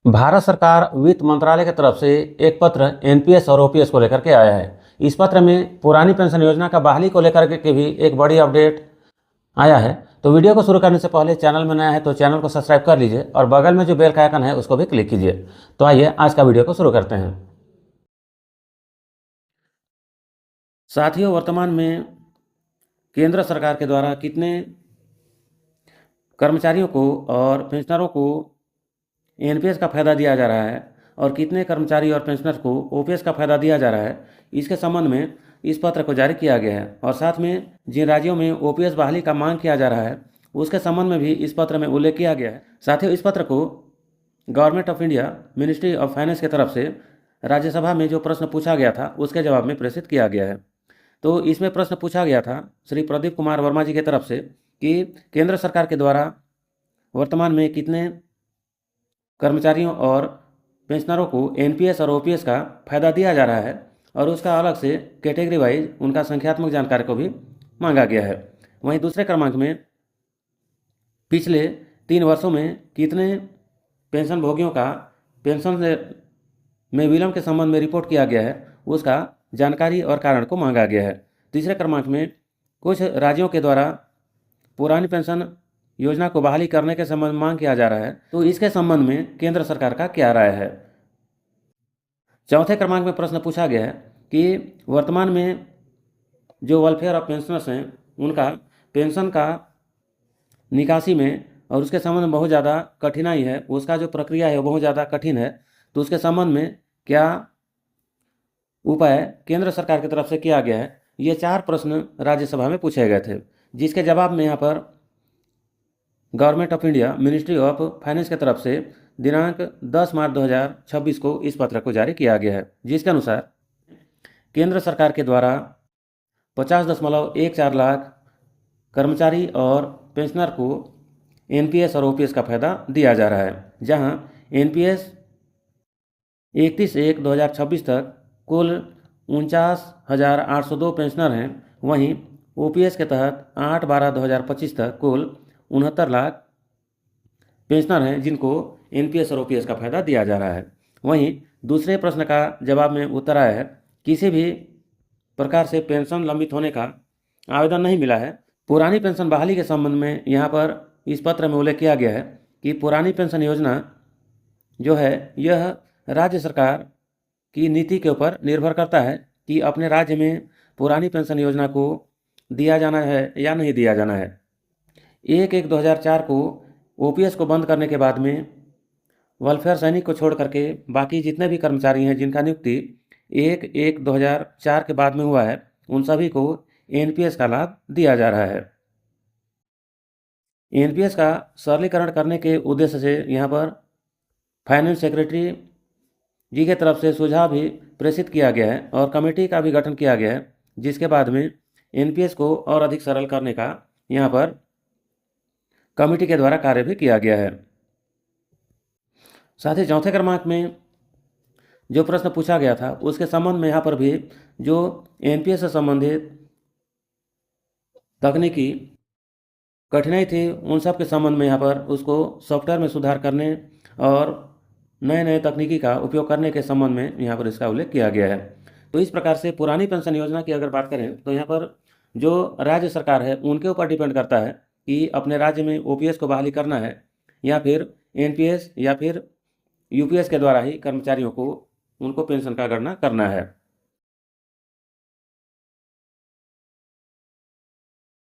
भारत सरकार वित्त मंत्रालय की तरफ से एक पत्र एनपीएस और ओपीएस को लेकर के आया है। इस पत्र में पुरानी पेंशन योजना का बहाली को लेकर के भी एक बड़ी अपडेट आया है। तो वीडियो को शुरू करने से पहले चैनल में नया है तो चैनल को सब्सक्राइब कर लीजिए और बगल में जो बेल का आइकन है उसको भी क्लिक कीजिए। तो आइए आज का वीडियो को शुरू करते हैं। साथियों, वर्तमान में केंद्र सरकार के द्वारा कितने कर्मचारियों को और पेंशनरों को एनपीएस का फायदा दिया जा रहा है और कितने कर्मचारी और पेंशनर को ओपीएस का फायदा दिया जा रहा है, इसके संबंध में इस पत्र को जारी किया गया है। और साथ में जिन राज्यों में ओपीएस बहाली का मांग किया जा रहा है उसके संबंध में भी इस पत्र में उल्लेख किया गया है। साथियों, इस पत्र को government of India ministry of finance की तरफ से राज्यसभा में जो प्रश्न पूछा गया था उसके जवाब में प्रेषित किया गया है। तो इसमें प्रश्न पूछा गया था श्री प्रदीप कुमार वर्मा जी की तरफ से कि केंद्र सरकार के द्वारा वर्तमान में कितने कर्मचारियों और पेंशनरों को एनपीएस और ओपीएस का फायदा दिया जा रहा है और उसका अलग से कैटेगरी वाइज उनका संख्यात्मक जानकारी को भी मांगा गया है। वहीं दूसरे क्रमांक में पिछले 3 वर्षों में कितने पेंशन भोगियों का पेंशन में विलंब के संबंध में रिपोर्ट किया गया है उसका जानकारी और कारण को मांगा गया है। तीसरे क्रमांक में कुछ राज्यों के द्वारा पुरानी पेंशन योजना को बहाली करने के संबंध में मांग किया जा रहा है, तो इसके संबंध में केंद्र सरकार का क्या राय है। चौथे क्रमांक में प्रश्न पूछा गया है कि वर्तमान में जो वेलफेयर ऑफ पेंशनर्स हैं उनका पेंशन का निकासी में और उसके संबंध में बहुत ज़्यादा कठिनाई है, उसका जो प्रक्रिया है वो बहुत ज़्यादा कठिन है, तो उसके संबंध में क्या उपाय केंद्र सरकार की तरफ से किया गया है। ये 4 प्रश्न राज्यसभा में पूछे गए थे, जिसके जवाब में यहाँ पर government of India ministry of finance की तरफ से दिनांक 10 मार्च 2026 को इस पत्र को जारी किया गया है, जिसके अनुसार केंद्र सरकार के द्वारा 50.14 लाख कर्मचारी और पेंशनर को एनपीएस और ओपीएस का फायदा दिया जा रहा है, जहां एनपीएस 31/1/2026 तक कुल 49,802 पेंशनर हैं। वहीं ओपीएस के तहत 8/12/2025 तक कुल 69 लाख पेंशनर हैं जिनको एनपीएस और ओपीएस का फायदा दिया जा रहा है। वहीं दूसरे प्रश्न का जवाब में उत्तर आया है किसी भी प्रकार से पेंशन लंबित होने का आवेदन नहीं मिला है। पुरानी पेंशन बहाली के संबंध में यहाँ पर इस पत्र में उल्लेख किया गया है कि पुरानी पेंशन योजना जो है यह राज्य सरकार की नीति के ऊपर निर्भर करता है कि अपने राज्य में पुरानी पेंशन योजना को दिया जाना है या नहीं दिया जाना है। 1/1/2004 को ओपीएस को बंद करने के बाद में वेलफेयर सैनिक को छोड़ करके बाकी जितने भी कर्मचारी हैं जिनका नियुक्ति 1/1/2004 के बाद में हुआ है उन सभी को एनपीएस का लाभ दिया जा रहा है। एनपीएस का सरलीकरण करने के उद्देश्य से यहाँ पर फाइनेंस सेक्रेटरी जी के तरफ से सुझाव भी प्रेषित किया गया है और कमेटी का भी गठन किया गया है, जिसके बाद में एनपीएस को और अधिक सरल करने का यहाँ पर कमेटी के द्वारा कार्य भी किया गया है। साथ ही चौथे क्रमांक में जो प्रश्न पूछा गया था उसके संबंध में यहाँ पर भी जो एनपीएस से संबंधित तकनीकी कठिनाई थी उन सब के संबंध में यहाँ पर उसको सॉफ्टवेयर में सुधार करने और नए नए तकनीकी का उपयोग करने के संबंध में यहाँ पर इसका उल्लेख किया गया है। तो इस प्रकार से पुरानी पेंशन योजना की अगर बात करें तो यहाँ पर जो राज्य सरकार है उनके ऊपर डिपेंड करता है कि अपने राज्य में ओपीएस को बहाली करना है या फिर एनपीएस या फिर यूपीएस के द्वारा ही कर्मचारियों को उनको पेंशन का गणना करना है।